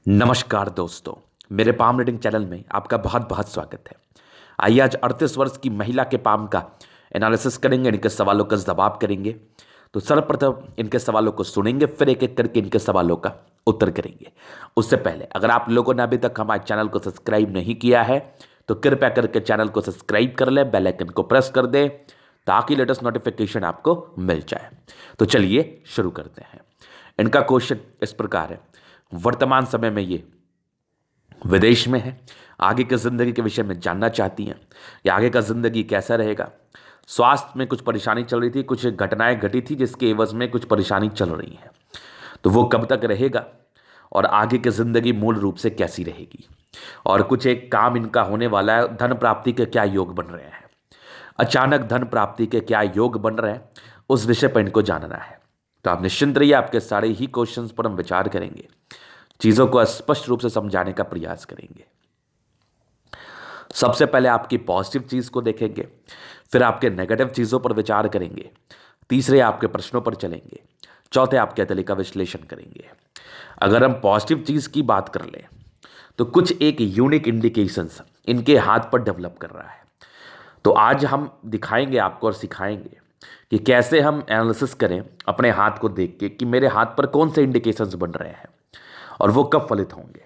नमस्कार दोस्तों, मेरे पाम रीडिंग चैनल में आपका बहुत बहुत स्वागत है। आइए आज 38 वर्ष की महिला के पाम का एनालिसिस करेंगे, इनके सवालों का जवाब करेंगे। तो सर्वप्रथम इनके सवालों को सुनेंगे, फिर एक एक करके इनके सवालों का उत्तर करेंगे। उससे पहले अगर आप लोगों ने अभी तक हमारे चैनल को सब्सक्राइब नहीं किया है तो कृपया करके चैनल को सब्सक्राइब कर लें, बेल आइकन को प्रेस कर दें ताकि लेटेस्ट नोटिफिकेशन आपको मिल जाए। तो चलिए शुरू करते हैं। इनका क्वेश्चन इस प्रकार है, वर्तमान समय में ये विदेश में है, आगे की ज़िंदगी के विषय में जानना चाहती हैं या आगे का ज़िंदगी कैसा रहेगा। स्वास्थ्य में कुछ परेशानी चल रही थी, कुछ घटनाएं घटी थी जिसके एवज में कुछ परेशानी चल रही है, तो वो कब तक रहेगा और आगे की ज़िंदगी मूल रूप से कैसी रहेगी। और कुछ एक काम इनका होने वाला है, धन प्राप्ति के क्या योग बन रहे हैं, अचानक धन प्राप्ति के क्या योग बन रहे हैं, उस विषय पर इनको जानना है। तो आप निश्चिंत रहिए, आपके सारे ही क्वेश्चंस पर हम विचार करेंगे, चीज़ों को स्पष्ट रूप से समझाने का प्रयास करेंगे। सबसे पहले आपकी पॉजिटिव चीज़ को देखेंगे, फिर आपके नेगेटिव चीज़ों पर विचार करेंगे, तीसरे आपके प्रश्नों पर चलेंगे, चौथे आपके तरीके का विश्लेषण करेंगे। अगर हम पॉजिटिव चीज़ की बात कर लें तो कुछ एक यूनिक इंडिकेशंस इनके हाथ पर डेवलप कर रहा है। तो आज हम दिखाएंगे आपको और सिखाएंगे कि कैसे हम एनालिसिस करें अपने हाथ को देख के कि मेरे हाथ पर कौन से इंडिकेशंस बन रहे हैं और वो कब फलित होंगे।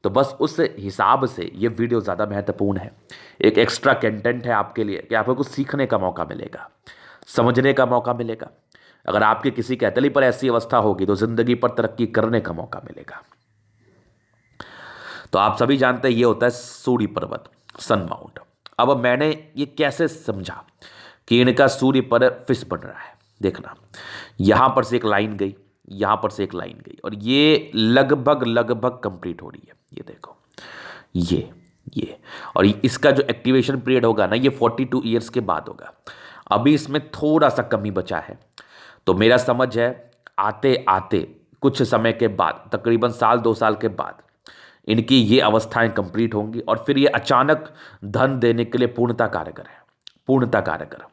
तो बस उस हिसाब से ये वीडियो ज़्यादा महत्वपूर्ण है, एक एक्स्ट्रा कंटेंट है आपके लिए कि आपको कुछ सीखने का मौका मिलेगा, समझने का मौका मिलेगा। अगर आपके किसी कैतली पर ऐसी अवस्था होगी तो ज़िंदगी पर तरक्की करने का मौका मिलेगा। तो आप सभी जानते हैं ये होता है सूर्य पर्वत, सन माउंट। अब मैंने ये कैसे समझा कि इनका सूर्य पर फिश बन रहा है। देखना, यहाँ पर से एक लाइन गई, यहाँ पर से एक लाइन गई और ये लगभग लगभग कंप्लीट हो रही है। ये देखो, ये और इसका जो एक्टिवेशन पीरियड होगा ना, ये 42 ईयर्स के बाद होगा। अभी इसमें थोड़ा सा कमी बचा है। तो मेरा समझ है आते आते कुछ समय के बाद, तकरीबन साल 2 साल के बाद इनकी ये अवस्थाएं कंप्लीट होंगी और फिर ये अचानक धन देने के लिए पूर्णता कारगर है। पूर्णता कारगर,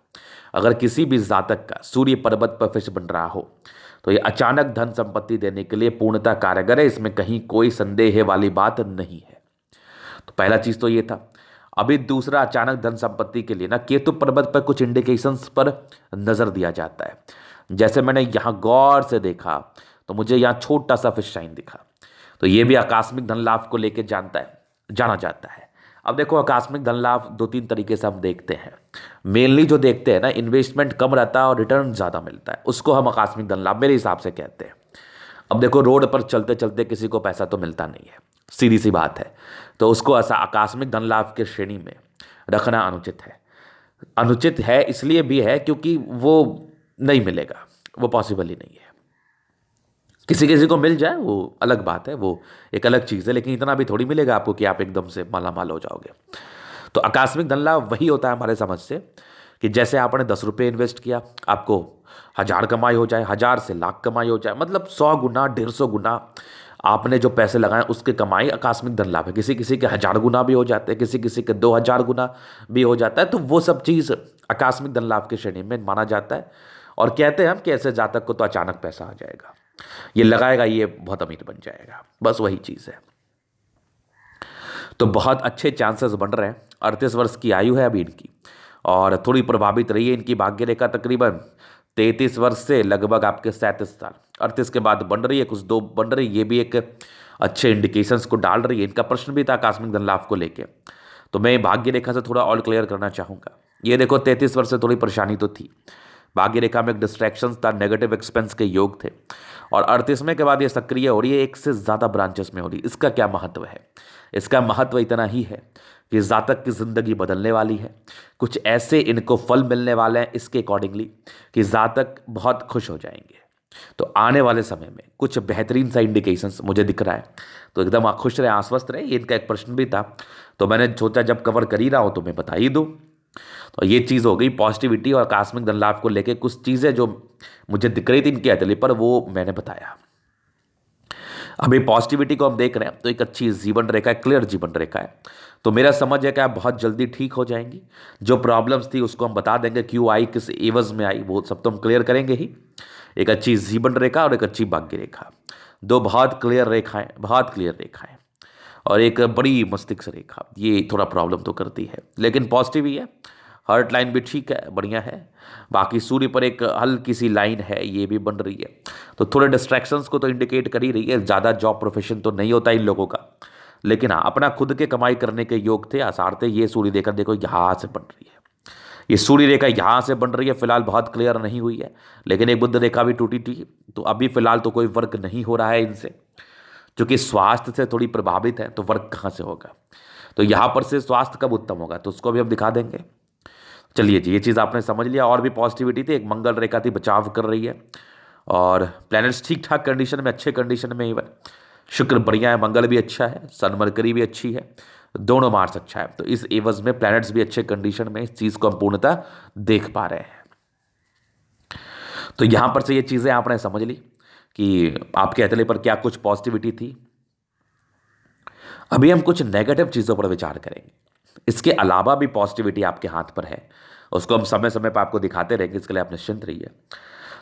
अगर किसी भी जातक का सूर्य पर्वत पर फिश बन रहा हो तो ये अचानक धन संपत्ति देने के लिए पूर्णता कारगर है, इसमें कहीं कोई संदेह वाली बात नहीं है। तो पहला चीज तो ये था। अभी दूसरा, अचानक धन संपत्ति के लिए ना केतु पर्वत पर कुछ इंडिकेशंस पर नजर दिया जाता है। जैसे मैंने यहाँ गौर से देखा तो मुझे यहाँ छोटा सा फिश साइन दिखा, तो ये भी आकस्मिक धन लाभ को लेकर जाना जाता है। अब देखो, आकस्मिक धन लाभ 2-3 तरीके से हम देखते हैं। मेनली जो देखते हैं ना, इन्वेस्टमेंट कम रहता है और रिटर्न ज़्यादा मिलता है, उसको हम आकस्मिक धन लाभ मेरे हिसाब से कहते हैं। अब देखो, रोड पर चलते चलते किसी को पैसा तो मिलता नहीं है, सीधी सी बात है, तो उसको ऐसा आकस्मिक धन लाभ के श्रेणी में रखना अनुचित है। अनुचित है इसलिए भी है क्योंकि वो नहीं मिलेगा, वो पॉसिबल ही नहीं है। किसी किसी को मिल जाए वो अलग बात है, वो एक अलग चीज़ है, लेकिन इतना भी थोड़ी मिलेगा आपको कि आप एकदम से मालामाल हो जाओगे। तो आकस्मिक धन लाभ वही होता है हमारे समझ से कि जैसे आपने 10 रुपये इन्वेस्ट किया, आपको 1000 कमाई हो जाए, 1000 से लाख कमाई हो जाए, मतलब 100 गुना 150 गुना आपने जो पैसे लगाए उसके कमाई आकस्मिक धन लाभ है। किसी किसी के 1000 गुना भी हो जाते हैं, किसी किसी के 2000 गुना भी हो जाता है। तो वो सब चीज़ आकस्मिक धन लाभ की श्रेणी में माना जाता है और कहते हैं हम कि ऐसे जातक को तो अचानक पैसा आ जाएगा, ये लगाएगा ये बहुत अमीर बन जाएगा, बस वही चीज़ है। तो बहुत अच्छे चांसेस बन रहे हैं। 38 वर्ष की आयु है अभी इनकी और थोड़ी प्रभावित रही है इनकी भाग्य रेखा, तकरीबन 33 वर्ष से लगभग आपके 37 साल, 38 के बाद बन रही है, कुछ 2 बन रही है। ये भी एक अच्छे इंडिकेशंस को डाल रही है। इनका प्रश्न भी था आकस्मिक धन लाभ को लेके, तो मैं भाग्य रेखा से थोड़ा और क्लियर करना चाहूँगा। ये देखो, 33 वर्ष से थोड़ी परेशानी तो थी, भाग्य रेखा में एक डिस्ट्रैक्शन था, नेगेटिव एक्सपेंस के योग थे, और 38वें के बाद ये सक्रिय हो रही है, एक से ज़्यादा ब्रांचेस में हो रही है। इसका क्या महत्व है? इसका महत्व इतना ही है कि जातक की ज़िंदगी बदलने वाली है, कुछ ऐसे इनको फल मिलने वाले हैं इसके अकॉर्डिंगली कि जातक बहुत खुश हो जाएंगे। तो आने वाले समय में कुछ बेहतरीन सा इंडिकेशंस मुझे दिख रहा है, तो एकदम आप खुश रहे, आश्वस्त रहे। ये इनका एक प्रश्न भी था, तो मैंने सोचा जब कवर कर ही रहा हूँ तो मैं बता ही दूँ। तो ये चीज़ हो गई पॉजिटिविटी और आकस्मिक धन लाभ को लेके कुछ चीज़ें जो मुझे दिख रही थी इनके हथेली पर, वो मैंने बताया। अभी पॉजिटिविटी को हम देख रहे हैं तो एक अच्छी जीवन रेखा है, क्लियर जीवन रेखा है। तो मेरा समझ है कि आप बहुत जल्दी ठीक हो जाएंगी। जो प्रॉब्लम्स थी उसको हम बता देंगे, क्यों आई, किस एवज में आई, वो सब तो हम क्लियर करेंगे ही। एक अच्छी जीवन रेखा और एक अच्छी भाग्य रेखा, दो बहुत क्लियर रेखाएं, बहुत क्लियर रेखाएं, और एक बड़ी मस्तिष्क रेखा, ये थोड़ा प्रॉब्लम तो करती है, लेकिन पॉजिटिव ही है। हार्ट लाइन भी ठीक है, बढ़िया है। बाकी सूर्य पर एक हल्की सी लाइन है, ये भी बन रही है, तो थोड़े डिस्ट्रैक्शंस को तो इंडिकेट कर ही रही है। ज़्यादा जॉब प्रोफेशन तो नहीं होता इन लोगों का, लेकिन हाँ, अपना खुद के कमाई करने के योग थे, आसार थे। ये सूर्य रेखा देखो यहाँ से बन रही है, ये सूर्य रेखा यहाँ से बन रही है। फिलहाल बहुत क्लियर नहीं हुई है, लेकिन एक बुध रेखा भी टूटी थी, तो अभी फिलहाल तो कोई वर्क नहीं हो रहा है इनसे, क्योंकि स्वास्थ्य से थोड़ी प्रभावित है, तो वर्क कहाँ से होगा। तो यहाँ पर से स्वास्थ्य कब उत्तम होगा, तो उसको भी हम दिखा देंगे। चलिए जी, ये चीज़ आपने समझ लिया। और भी पॉजिटिविटी थी, एक मंगल रेखा थी, बचाव कर रही है, और प्लैनेट्स ठीक ठाक कंडीशन में, अच्छे कंडीशन में। इवन शुक्र बढ़िया है, मंगल भी अच्छा है, सन मरकरी भी अच्छी है, दोनों मार्स अच्छा है। तो इस एवज में प्लैनेट्स भी अच्छे कंडीशन में, इस चीज़ को हम पूर्णतः देख पा रहे हैं। तो यहां पर से ये चीज़ें आपने समझ ली कि आपके अतले पर क्या कुछ पॉजिटिविटी थी। अभी हम कुछ नेगेटिव चीज़ों पर विचार करेंगे। इसके अलावा भी पॉजिटिविटी आपके हाथ पर है, उसको हम समय समय पर आपको दिखाते रहेंगे, इसके लिए आप निश्चिंत रहिए।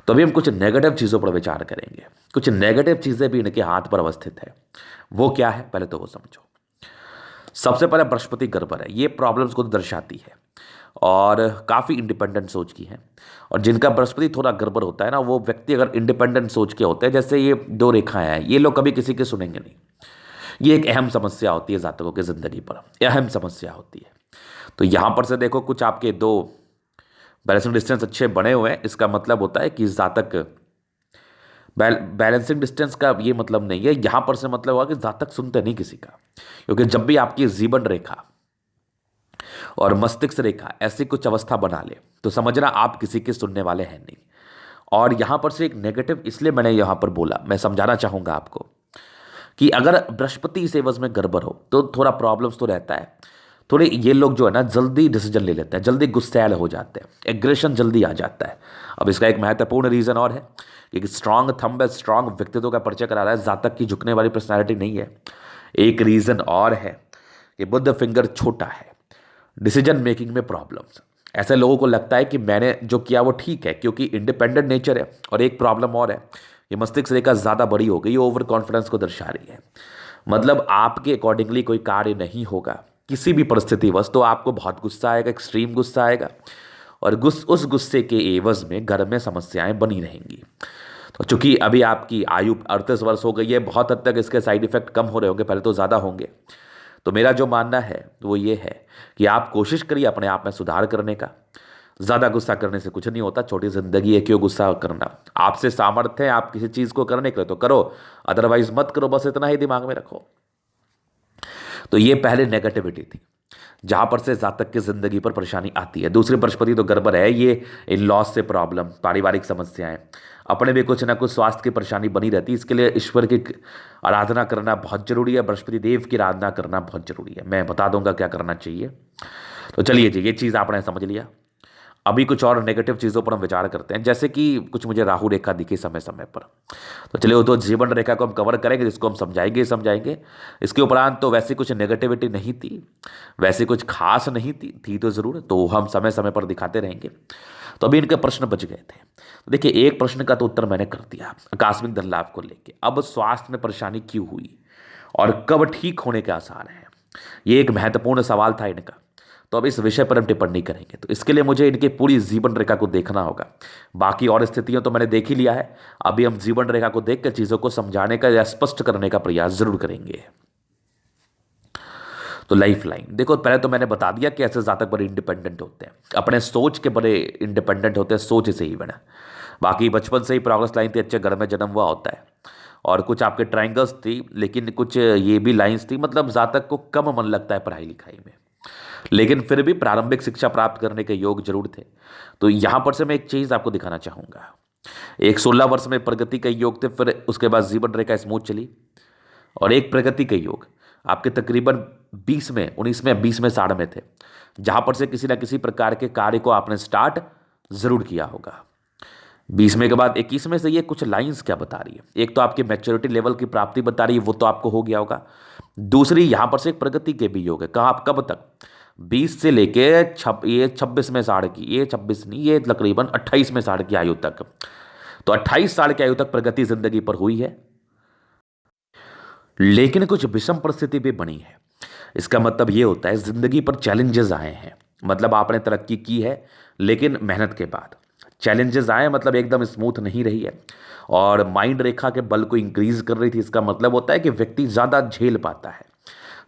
तो अभी हम कुछ नेगेटिव चीज़ों पर विचार करेंगे। कुछ नेगेटिव चीज़ें भी इनके हाथ पर अवस्थित है। वो क्या है, पहले तो वो समझो। सबसे पहले बृहस्पति गड़बड़ है, ये प्रॉब्लम्स को दर्शाती है, और काफ़ी इंडिपेंडेंट सोच की है। और जिनका बृहस्पति थोड़ा गड़बड़ होता है ना, वो व्यक्ति अगर इंडिपेंडेंट सोच के होते हैं, जैसे ये दो रेखाएं हैं, ये लोग कभी किसी के सुनेंगे नहीं। ये एक अहम समस्या होती है जातकों की ज़िंदगी पर, अहम समस्या होती है। तो यहाँ पर से देखो, कुछ आपके दो बैलेंसिंग डिस्टेंस अच्छे बने हुए हैं, इसका मतलब होता है कि जातक बैलेंसिंग डिस्टेंस का ये मतलब नहीं है, यहाँ पर से मतलब हुआ कि जातक सुनते नहीं किसी का। क्योंकि जब भी आपकी जीवन रेखा और मस्तिष्क रेखा ऐसी कुछ अवस्था बना ले, तो समझना आप किसी के सुनने वाले हैं नहीं। और यहां पर से एक नेगेटिव इसलिए मैंने यहां पर बोला, मैं समझाना चाहूंगा आपको कि अगर बृहस्पति इस एवज में गड़बड़ हो तो थोड़ा प्रॉब्लम्स तो रहता है। थोड़े ये लोग जो है ना, जल्दी डिसीजन ले लेते हैं, जल्दी गुस्सैल हो जाते हैं, एग्रेशन जल्दी आ जाता है। अब इसका एक महत्वपूर्ण रीजन और है, एक स्ट्रांग थंब है, स्ट्रांग व्यक्तित्व का परिचय करा रहा है, जातक की झुकने वाली पर्सनैलिटी नहीं है। एक रीजन और है कि बुध फिंगर छोटा है, डिसीजन मेकिंग में प्रॉब्लम्स। ऐसे लोगों को लगता है कि मैंने जो किया वो ठीक है, क्योंकि इंडिपेंडेंट नेचर है। और एक प्रॉब्लम और है, ये मस्तिष्क रेखा ज़्यादा बड़ी हो गई, ये ओवर कॉन्फिडेंस को दर्शा रही है। मतलब आपके अकॉर्डिंगली कोई कार्य नहीं होगा किसी भी परिस्थिति वश, तो आपको बहुत गुस्सा आएगा, एक्सट्रीम गुस्सा आएगा, और उस गुस्से के एवज में घर में समस्याएं बनी रहेंगी। तो चूंकि अभी आपकी आयु 38 वर्ष हो गई है, बहुत हद तक इसके साइड इफेक्ट कम हो रहे होंगे, पहले तो ज़्यादा होंगे। तो मेरा जो मानना है वो ये है कि आप कोशिश करिए अपने आप में सुधार करने का। ज़्यादा गुस्सा करने से कुछ नहीं होता, छोटी ज़िंदगी है, क्यों गुस्सा करना। आपसे सामर्थ्य है आप किसी चीज़ को करने के लिए तो करो, अदरवाइज मत करो, बस इतना ही दिमाग में रखो। तो ये पहले नेगेटिविटी थी, जहां पर से जातक की जिंदगी पर परेशानी आती है। दूसरी बृहस्पति तो गड़बड़ है, ये इन लॉस से प्रॉब्लम, पारिवारिक समस्याएं, अपने भी कुछ ना कुछ स्वास्थ्य की परेशानी बनी रहती है। इसके लिए ईश्वर की आराधना करना बहुत जरूरी है, बृहस्पति देव की आराधना करना बहुत जरूरी है। मैं बता दूंगा क्या करना चाहिए। तो चलिए जी, ये चीज़ आपने समझ लिया। अभी कुछ और नेगेटिव चीज़ों पर हम विचार करते हैं, जैसे कि कुछ मुझे राहु रेखा दिखी समय समय पर। तो चलिए, वो तो जीवन रेखा को हम कवर करेंगे, जिसको हम समझाएंगे। इसके उपरांत तो वैसी कुछ नेगेटिविटी नहीं थी, वैसी कुछ खास नहीं थी तो ज़रूर, तो हम समय समय पर दिखाते रहेंगे। तो अभी इनके प्रश्न बच गए थे। तो देखिए, एक प्रश्न का तो उत्तर मैंने कर दिया, आकस्मिक धन लाभ को लेकर। अब स्वास्थ्य में परेशानी क्यों हुई और कब ठीक होने के आसार हैं, ये एक महत्वपूर्ण सवाल था इनका। तो अब इस विषय पर हम टिप्पणी करेंगे, तो इसके लिए मुझे इनकी पूरी जीवन रेखा को देखना होगा। बाकी और स्थितियों तो मैंने देख ही लिया है, अभी हम जीवन रेखा को देखकर चीज़ों को समझाने का या स्पष्ट करने का प्रयास जरूर करेंगे। तो लाइफ लाइन देखो, पहले तो मैंने बता दिया कि ऐसे जातक बड़े इंडिपेंडेंट होते हैं, अपने सोच के बड़े इंडिपेंडेंट होते हैं, सोच से ही बना। बाकी बचपन से ही प्रोग्रेस लाइन थी, अच्छे घर में जन्म हुआ होता है। और कुछ आपके ट्राइंगल्स थी, लेकिन कुछ ये भी लाइंस थी, मतलब जातक को कम मन लगता है पढ़ाई लिखाई में, लेकिन फिर भी प्रारंभिक शिक्षा प्राप्त करने के योग जरूर थे। तो यहां पर से मैं एक चीज आपको दिखाना चाहूंगा। एक 16 वर्ष में प्रगति के योग थे, फिर उसके बाद जीवन रेखा स्मूथ चली, और एक प्रगति के योग आपके तकरीबन 20 में, 19 में, 20 में, 60 में थे, जहां पर से किसी ना किसी प्रकार के कार्य को आपने स्टार्ट जरूर किया होगा। 20 में के बाद 21 में से ये कुछ लाइंस क्या बता रही है, एक तो आपकी मैच्योरिटी लेवल की प्राप्ति बता रही है, वो तो आपको हो गया होगा। दूसरी यहां पर से एक प्रगति के भी योग है, कहाँ आप कब तक, 20 से लेके ये 26 में 60 की, ये 26 नहीं, ये तकरीबन 28 में 60 की आयु तक। तो 28 साल की आयु तक प्रगति जिंदगी पर हुई है, लेकिन कुछ विषम परिस्थिति भी बनी है। इसका मतलब ये होता है जिंदगी पर चैलेंजेस आए हैं, मतलब आपने तरक्की की है लेकिन मेहनत के बाद चैलेंजेस आए, मतलब एकदम स्मूथ नहीं रही है और माइंड रेखा के बल को इंक्रीज कर रही थी। इसका मतलब होता है कि व्यक्ति ज़्यादा झेल पाता है,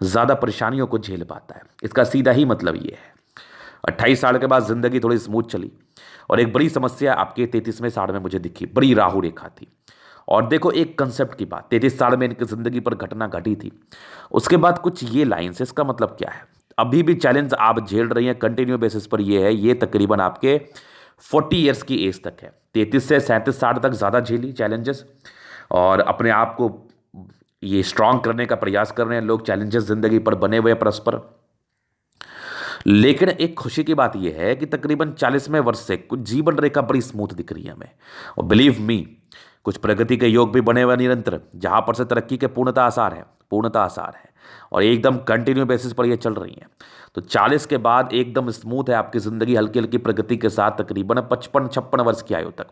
ज़्यादा परेशानियों को झेल पाता है। इसका सीधा ही मतलब ये है। 28 साल के बाद जिंदगी थोड़ी स्मूथ चली और एक बड़ी समस्या आपके 33वें साल में मुझे दिखी, बड़ी राहु रेखा थी। और देखो एक कंसेप्ट की बात, 33 साल में इनकी जिंदगी पर घटना घटी थी। उसके बाद कुछ ये लाइन्स, इसका मतलब क्या है, अभी भी चैलेंज आप झेल रही हैं कंटिन्यू बेसिस पर। ये है, ये तकरीबन आपके 40 ईयर्स की एज तक है, 33 से 37 साल तक ज़्यादा झेली चैलेंजेस और अपने आप को ये स्ट्रांग करने का प्रयास कर रहे हैं लोग, चैलेंजेस जिंदगी पर बने हुए परस्पर। लेकिन एक खुशी की बात यह है कि तकरीबन 40वें वर्ष से कुछ जीवन रेखा बड़ी स्मूथ दिख रही है हमें। और बिलीव मी, कुछ प्रगति के योग भी बने हुए निरंतर, जहां पर से तरक्की के पूर्णता आसार है, पूर्णता आसार है और एकदम कंटिन्यू बेसिस पर ये चल रही है। तो 40 के बाद एकदम स्मूथ है आपकी जिंदगी, हल्की हल्की प्रगति के साथ तकरीबन 55-56 वर्ष की आयु तक।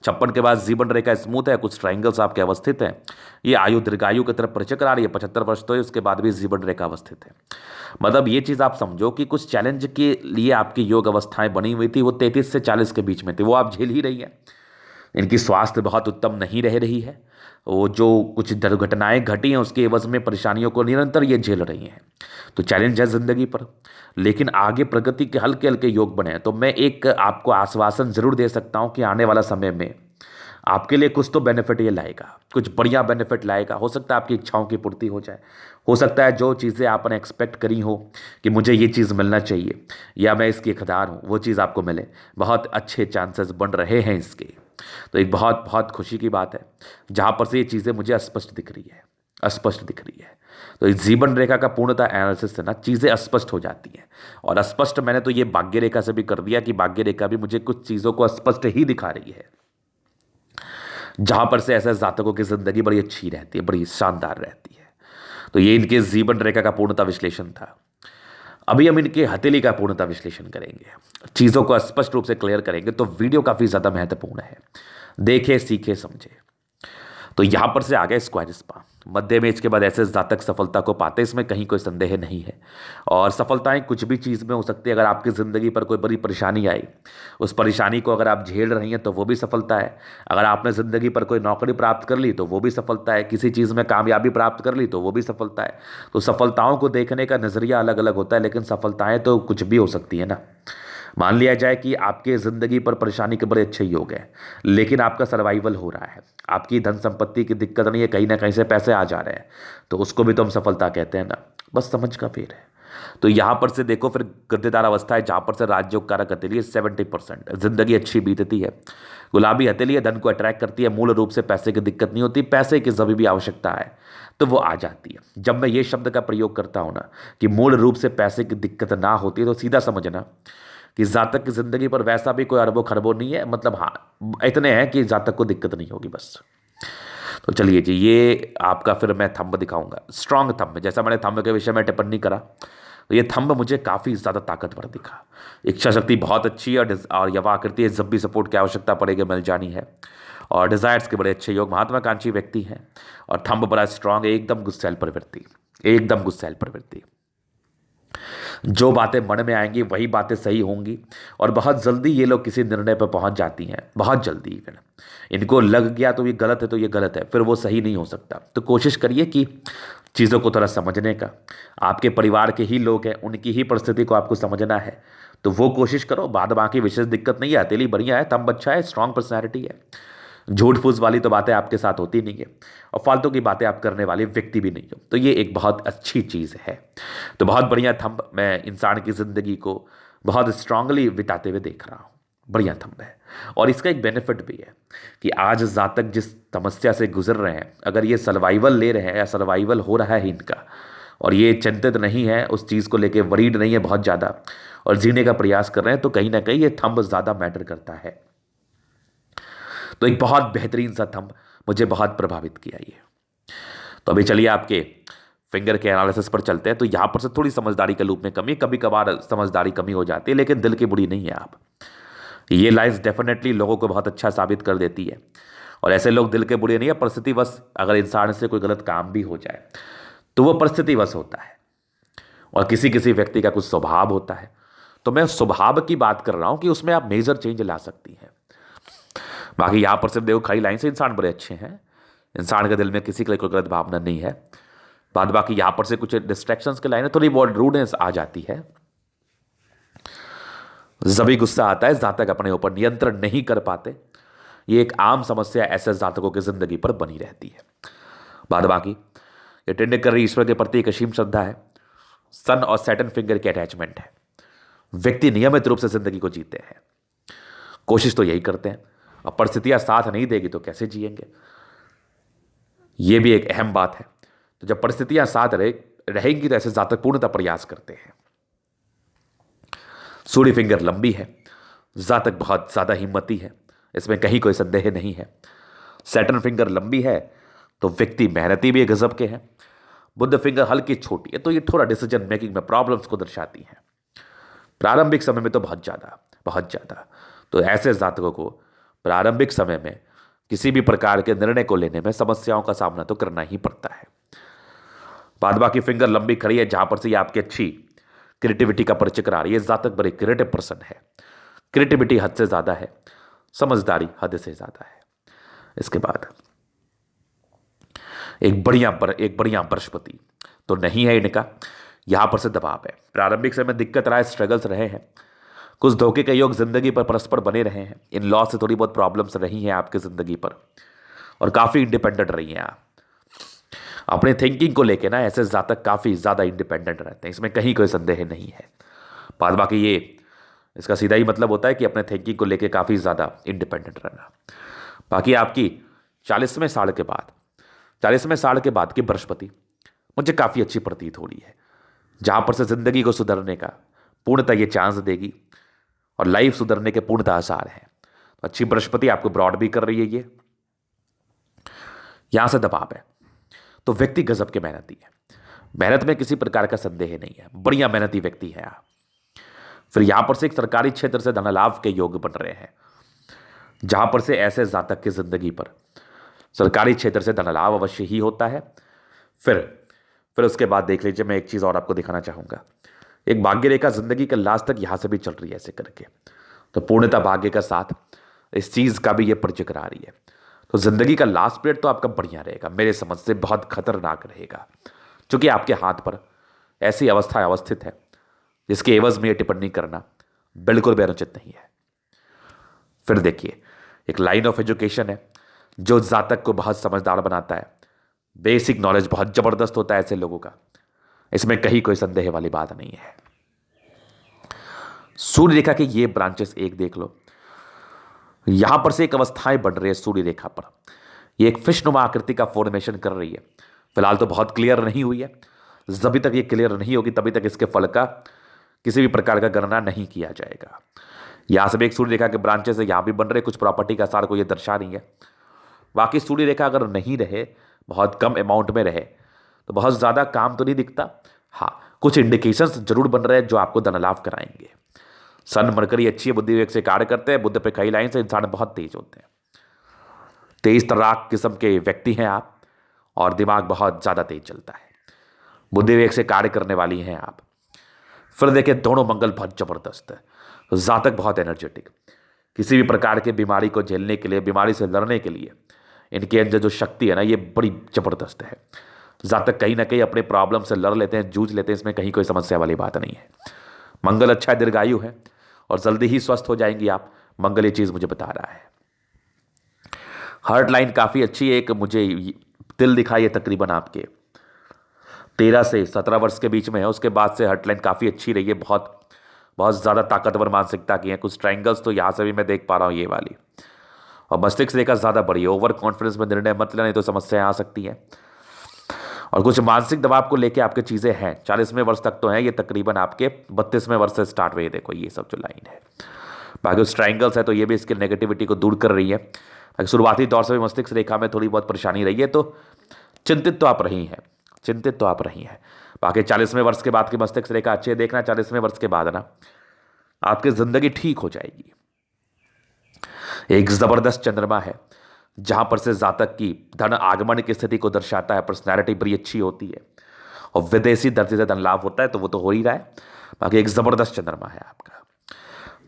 56 के बाद जीवन रेखा स्मूथ है, कुछ ट्राइंगल्स आपके अवस्थित हैं। ये आयु दीर्घायु की तरफ परिचय करा रही है। 75 वर्ष तो है, उसके बाद भी जीवन रेखा अवस्थित है। मतलब ये चीज़ आप समझो कि कुछ चैलेंज के लिए आपकी योग अवस्थाएं बनी हुई थी, वो 33 से 40 के बीच में थी, वो आप झेल ही रही है। इनकी स्वास्थ्य बहुत उत्तम नहीं रह रही है, वो जो कुछ दुर्घटनाएं घटी हैं उसके एवज में परेशानियों को निरंतर ये झेल रही हैं। तो चैलेंज है जिंदगी पर, लेकिन आगे प्रगति के हल्के हल्के योग बने हैं। तो मैं एक आपको आश्वासन जरूर दे सकता हूं कि आने वाला समय में आपके लिए कुछ तो बेनिफिट ये लाएगा, कुछ बढ़िया बेनिफिट लाएगा। हो सकता है आपकी इच्छाओं की पूर्ति हो जाए, हो सकता है जो चीज़ें आपने एक्सपेक्ट करी हो कि मुझे ये चीज़ मिलना चाहिए या मैं इसकी हकदार हूँ, वो चीज़ आपको मिले। बहुत अच्छे चांसेस बन रहे हैं इसके। तो एक बहुत बहुत खुशी की बात है जहाँ पर से ये चीज़ें मुझे अस्पष्ट दिख रही है, अस्पष्ट दिख रही है। तो इस जीवन रेखा का पूर्णता एनालिसिस से ना चीज़ें अस्पष्ट हो जाती हैं। और अस्पष्ट मैंने तो ये भाग्य रेखा से भी कर दिया कि भाग्य रेखा भी मुझे कुछ चीज़ों को अस्पष्ट ही दिखा रही है, जहां पर से ऐसे जातकों की जिंदगी बड़ी अच्छी रहती है, बड़ी शानदार रहती है। तो ये इनके जीवन रेखा का पूर्णता विश्लेषण था। अभी हम इनके हथेली का पूर्णता विश्लेषण करेंगे, चीज़ों को स्पष्ट रूप से क्लियर करेंगे। तो वीडियो काफ़ी ज़्यादा महत्वपूर्ण है, देखे सीखे समझे। तो यहां पर से आ गया स्क्वायर स्पा, मध्य में इसके बाद ऐसे जातक सफलता को पाते, इसमें कहीं कोई संदेह नहीं है। और सफलताएं कुछ भी चीज़ में हो सकती है। अगर आपकी ज़िंदगी पर कोई बड़ी परेशानी आई, उस परेशानी को अगर आप झेल रही हैं तो वो भी सफलता है। अगर आपने ज़िंदगी पर कोई नौकरी प्राप्त कर ली तो वो भी सफलता है। किसी चीज़ में कामयाबी प्राप्त कर ली तो वो भी सफलता है। तो सफलताओं को देखने का नज़रिया अलग अलग होता है, लेकिन सफलताएँ तो कुछ भी हो सकती है ना। मान लिया जाए कि आपके ज़िंदगी पर परेशानी के बड़े अच्छे योग हैं, लेकिन आपका सर्वाइवल हो रहा है, आपकी धन संपत्ति की दिक्कत नहीं है, कहीं ना कहीं से पैसे आ जा रहे हैं, तो उसको भी तो हम सफलता कहते हैं ना। बस समझ का फेर है। तो यहाँ पर से देखो, फिर गद्देदार अवस्था है जहाँ पर से राजयोग कारक हथेली है 70%, जिंदगी अच्छी बीतती है। गुलाबी हथेली है, धन को अट्रैक्ट करती है, मूल रूप से पैसे की दिक्कत नहीं होती, पैसे की जब भी आवश्यकता है तो वो आ जाती है। जब मैं ये शब्द का प्रयोग करता हूँ ना कि मूल रूप से पैसे की दिक्कत ना होती, तो सीधा समझना कि जातक की जिंदगी पर वैसा भी कोई अरबों खरबों नहीं है, मतलब हाँ इतने हैं कि जातक को दिक्कत नहीं होगी बस। तो चलिए जी, ये आपका फिर मैं थंब दिखाऊंगा, स्ट्रांग थंब। जैसा मैंने थंब के विषय में टिप्पणी करा, तो ये थंब मुझे काफ़ी ज़्यादा ताकतवर दिखा। इच्छा शक्ति बहुत अच्छी है और यवा आकृति है, जब भी सपोर्ट की आवश्यकता पड़ेगी मिल जानी है। और डिज़ायर्स के बड़े अच्छे योग, महत्वाकांक्षी व्यक्ति हैं। और थंब बड़ा स्ट्रांग है, एकदम गुस्सैल प्रवृत्ति, एकदम गुस्सैल प्रवृत्ति। जो बातें मन में आएंगी वही बातें सही होंगी और बहुत जल्दी ये लोग किसी निर्णय पर पहुंच जाती हैं, बहुत जल्दी। इवन इनको लग गया तो ये गलत है तो ये गलत है, फिर वो सही नहीं हो सकता। तो कोशिश करिए कि चीज़ों को थोड़ा समझने का, आपके परिवार के ही लोग हैं, उनकी ही परिस्थिति को आपको समझना है, तो वो कोशिश करो। बाद बाकी विशेष दिक्कत नहीं है, हथेली बढ़िया है, तब अच्छा है, स्ट्रांग पर्सनैलिटी है। झूठ फूस वाली तो बातें आपके साथ होती नहीं है और फालतू की बातें आप करने वाले व्यक्ति भी नहीं हो, तो ये एक बहुत अच्छी चीज़ है। तो बहुत बढ़िया थंब, मैं इंसान की ज़िंदगी को बहुत स्ट्रांगली बिताते हुए देख रहा हूँ, बढ़िया थंब है। और इसका एक बेनिफिट भी है कि आज जातक जिस समस्या से गुजर रहे हैं, अगर ये सर्वाइवल ले रहे हैं या सर्वाइवल हो रहा है इनका, और ये चिंतित नहीं है उस चीज़ को लेके, वरीड नहीं है बहुत ज़्यादा, और जीने का प्रयास कर रहे हैं, तो कहीं ना कहीं ये थंब ज़्यादा मैटर करता है। तो एक बहुत बेहतरीन सा थंब, मुझे बहुत प्रभावित किया ये। तो अभी चलिए आपके फिंगर के एनालिसिस पर चलते हैं। तो यहाँ पर से थोड़ी समझदारी के लूप में कमी, कभी कभार समझदारी कमी हो जाती है, लेकिन दिल की बुरी नहीं है आप। ये लाइन्स डेफिनेटली लोगों को बहुत अच्छा साबित कर देती है और ऐसे लोग दिल के बुरे नहीं है, परिस्थितिवश अगर इंसान से कोई गलत काम भी हो जाए तो वो परिस्थितिवश होता है। और किसी किसी व्यक्ति का कुछ स्वभाव होता है, तो मैं स्वभाव की बात कर रहा हूं कि उसमें आप मेजर चेंज ला सकती हैं। बाकी यहां पर सिर्फ देखो खड़ी लाइन से इंसान बड़े अच्छे हैं, इंसान के दिल में किसी के लिए कोई गलत भावना नहीं है। बाद बाकी यहां पर से कुछ डिस्ट्रैक्शंस की लाइन थोड़ी बहुत रूडनेस आ जाती है, जब गुस्सा आता है, जातक अपने ऊपर नियंत्रण नहीं कर पाते। ये एक आम समस्या ऐसे जातकों की जिंदगी पर बनी रहती है। बाद बाकी ये टेंड कर रही ईश्वर के प्रति एक असीम श्रद्धा है, सन और सैटर्न फिंगर की अटैचमेंट है। व्यक्ति नियमित रूप से जिंदगी को जीते हैं, कोशिश तो यही करते हैं, अब परिस्थितियां साथ नहीं देगी तो कैसे जिएंगे, यह भी एक अहम बात है। तो जब परिस्थितियां साथ रहेंगी तो ऐसे जातक पूर्णतः प्रयास करते हैं। सूर्य फिंगर लंबी है, जातक बहुत ज्यादा हिम्मती है, इसमें कहीं कोई संदेह नहीं है। सैटर्न फिंगर लंबी है तो व्यक्ति मेहनती भी गजब के हैं। बुध फिंगर हल्की छोटी है तो ये थोड़ा डिसीजन मेकिंग में प्रॉब्लम्स को दर्शाती है, प्रारंभिक समय में तो बहुत ज़्यादा। तो ऐसे जातकों को प्रारंभिक समय में किसी भी प्रकार के निर्णय को लेने में समस्याओं का सामना तो करना ही पड़ता है। बाद बाकी फिंगर लंबी खड़ी है जहां पर से आपकी अच्छी क्रिएटिविटी का परिचय करा रही है। जातक बड़े क्रिएटिव पर्सन है, क्रिएटिविटी हद से ज़्यादा है, समझदारी हद से ज़्यादा है। इसके बाद एक बढ़िया बृहस्पति तो नहीं है इनका, यहां पर से दबाव है। प्रारंभिक समय दिक्कत रहा है, स्ट्रगल्स रहे हैं, कुछ धोखे के योग जिंदगी पर परस्पर बने रहे हैं। इन लॉ से थोड़ी बहुत प्रॉब्लम्स रही हैं आपकी जिंदगी पर, और काफ़ी इंडिपेंडेंट रही हैं आप अपने थिंकिंग को लेके ना। ऐसे जातक काफ़ी ज़्यादा इंडिपेंडेंट रहते हैं, इसमें कहीं कोई संदेह नहीं है। बाद बाकी ये इसका सीधा ही मतलब होता है कि अपने थिंकिंग को लेके काफ़ी ज़्यादा इंडिपेंडेंट रहना। बाकी आपकी 40वें साल के बाद की बृहस्पति मुझे काफ़ी अच्छी प्रतीत हो रही है, जहाँ पर से ज़िंदगी को सुधरने का पूर्णतः ये चांस देगी और लाइफ सुधरने के पूर्णतः आसार हैं। तो अच्छी बृहस्पति आपको ब्रॉड भी कर रही है, ये यहाँ से दबाव है तो व्यक्ति गजब के मेहनती है, मेहनत में किसी प्रकार का संदेह नहीं है, बढ़िया मेहनती व्यक्ति है आप। फिर यहां पर से एक सरकारी क्षेत्र से धन लाभ के योग बन रहे हैं, जहां पर से ऐसे जातक की जिंदगी पर सरकारी क्षेत्र से धन लाभ अवश्य ही होता है। फिर उसके बाद देख लीजिए, मैं एक चीज और आपको दिखाना चाहूंगा। एक भाग्य रेखा जिंदगी के लास्ट तक यहां से भी चल रही है ऐसे करके, तो पूर्णतः भाग्य का साथ इस चीज का भी ये परिचय करा रही है। तो जिंदगी का लास्ट पीरियड तो आपका बढ़िया रहेगा, मेरे समझ से बहुत खतरनाक रहेगा, क्योंकि आपके हाथ पर ऐसी अवस्था अवस्थित है जिसके एवज में ये टिप्पणी करना बिल्कुल भी अनुचित नहीं है। फिर देखिए, एक लाइन ऑफ एजुकेशन है जो जातक को बहुत समझदार बनाता है, बेसिक नॉलेज बहुत जबरदस्त होता है ऐसे लोगों का, इसमें कहीं कोई संदेह वाली बात नहीं है। सूर्य रेखा के ये ब्रांचेस एक देख लो, यहां पर से एक अवस्थाएं बढ़ रही है सूर्य रेखा पर, ये एक फिशनुमा आकृति का फॉर्मेशन कर रही है। फिलहाल तो बहुत क्लियर नहीं हुई है, जब तक ये क्लियर नहीं होगी तभी तक इसके फल का किसी भी प्रकार का गणना नहीं किया जाएगा। यहां से भी एक सूर्य रेखा के ब्रांचेस है, यहां भी बन रहे, कुछ प्रॉपर्टी का सार को ये दर्शा रही है। बाकी सूर्य रेखा अगर नहीं रहे, बहुत कम अमाउंट में रहे, तो बहुत ज़्यादा काम तो नहीं दिखता। हाँ, कुछ इंडिकेशंस जरूर बन रहे हैं जो आपको धन लाभ कराएंगे। सन मरकरी अच्छी है, बुद्धि विवेक से कार्य करते हैं, बुद्ध पे कई लाइन से इंसान बहुत तेज होते हैं, तेज तर्राक किस्म के व्यक्ति हैं आप, और दिमाग बहुत ज़्यादा तेज चलता है, बुद्धि विवेक से कार्य करने वाली हैं आप। फिर देखिए, दोनों मंगल बहुत जबरदस्त है, जातक बहुत एनर्जेटिक, किसी भी प्रकार के बीमारी को झेलने के लिए, बीमारी से लड़ने के लिए इनके अंदर जो शक्ति है ना, ये बड़ी जबरदस्त है। जातक कहीं ना कहीं अपने प्रॉब्लम से लड़ लेते हैं, जूझ लेते हैं, इसमें कहीं कोई समस्या वाली बात नहीं है। मंगल अच्छा है, दीर्घायु है, और जल्दी ही स्वस्थ हो जाएंगी आप, मंगल ये चीज़ मुझे बता रहा है। हार्ट लाइन काफ़ी अच्छी है, एक मुझे तिल दिखाई है तकरीबन आपके 13 से 17 वर्ष के बीच में है, उसके बाद से हार्ट लाइन काफ़ी अच्छी रही है, बहुत बहुत ज़्यादा ताकतवर मानसिकता की है। कुछ ट्रायंगल्स तो यहाँ से भी मैं देख पा रहा हूँ, ये वाली, और मस्तिष्क रेखा ज़्यादा बड़ी है। ओवर कॉन्फिडेंस में निर्णय मत लेना, नहीं तो समस्याएं आ सकती हैं। और कुछ मानसिक दबाव को लेके आपके चीज़ें हैं, 40वें वर्ष तक तो हैं, ये तकरीबन आपके 32वें वर्ष से स्टार्ट हुई है। देखो ये सब जो लाइन है, बाकी उस ट्रायंगल्स है तो ये भी इसकी नेगेटिविटी को दूर कर रही है। बाकी शुरुआती दौर से भी मस्तिष्क रेखा में थोड़ी बहुत परेशानी रही है, तो चिंतित तो आप रही हैं। बाकी 40वें वर्ष के बाद की मस्तिष्क रेखा अच्छी है, देखना 40वें वर्ष के बाद ना आपकी जिंदगी ठीक हो जाएगी। एक जबरदस्त चंद्रमा है, जहां पर से जातक की धन आगमन की स्थिति को दर्शाता है, पर्सनैलिटी बड़ी अच्छी होती है और विदेशी धरती से धन लाभ होता है, तो वो तो हो ही रहा है। बाकी एक जबरदस्त चंद्रमा है आपका।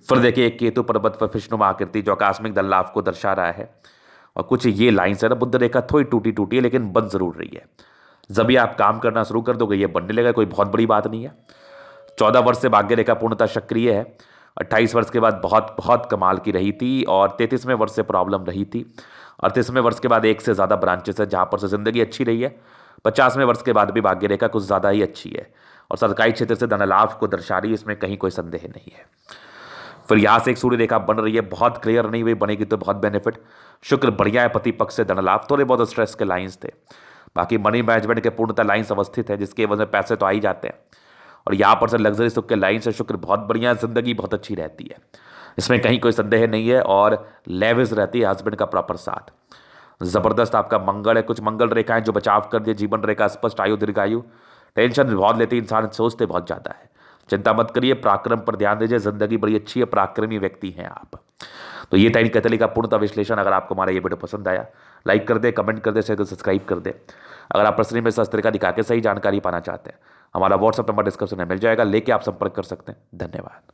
फिर देखिए एक केतु पर्वत पर विष्णुमा आकृति जो आकस्मिक धन लाभ को दर्शा रहा है। और कुछ ये लाइन्स है ना, बुद्ध रेखा थोड़ी टूटी टूटी है लेकिन बन जरूर रही है। जब भी आप काम करना शुरू कर दोगे ये बनने लगा, कोई बहुत बड़ी बात नहीं है। 14 वर्ष से भाग्य रेखा पूर्णतः सक्रिय है। 28 वर्ष के बाद बहुत बहुत कमाल की रही थी और 33वें वर्ष से प्रॉब्लम रही थी। 38वें वर्ष के बाद एक से ज़्यादा ब्रांचेस है जहाँ पर से ज़िंदगी अच्छी रही है। 50वें वर्ष के बाद भी भाग्य रेखा कुछ ज़्यादा ही अच्छी है और सरकारी क्षेत्र से धन लाभ को दर्शा रही है, इसमें कहीं कोई संदेह नहीं है। फिर यहाँ से एक सूर्य रेखा बन रही है, बहुत क्लियर नहीं हुई, बनेगी तो बहुत बेनिफिट। शुक्र बढ़िया है, पति पक्ष से धन लाभ, थोड़े बहुत स्ट्रेस के लाइंस थे। बाकी मनी मैनेजमेंट के पूर्णतः लाइंस अवस्थित है जिसके वजह में पैसे तो आ ही जाते हैं। और यहाँ पर से लग्जरी सुख के लाइन से शुक्र बहुत बढ़िया, जिंदगी बहुत अच्छी रहती है, इसमें कहीं कोई संदेह नहीं है। और लेविस रहती है हस्बैंड का प्रॉपर साथ। जबरदस्त आपका मंगल है, कुछ मंगल रेखाएं जो बचाव कर दिए, जीवन रेखा स्पष्ट, आयु दीर्घायु। टेंशन बहुत लेते इंसान, सोचते बहुत ज़्यादा है, चिंता मत करिए, पराक्रम पर ध्यान दीजिए, जिंदगी बड़ी अच्छी है, पराक्रमी व्यक्ति हैं आप। तो ये था इन कैथली का पूर्णतः विश्लेषण। अगर आपको हमारा ये वीडियो पसंद आया लाइक कर दे, कमेंट कर दे, शेयर कर, सब्सक्राइब कर दे। अगर आप पर्सनली में शास्त्र का दिखा के सही जानकारी पाना चाहते हैं, हमारा व्हाट्सअप नंबर डिस्क्रिप्शन में मिल जाएगा, लेके आप संपर्क कर सकते हैं। धन्यवाद।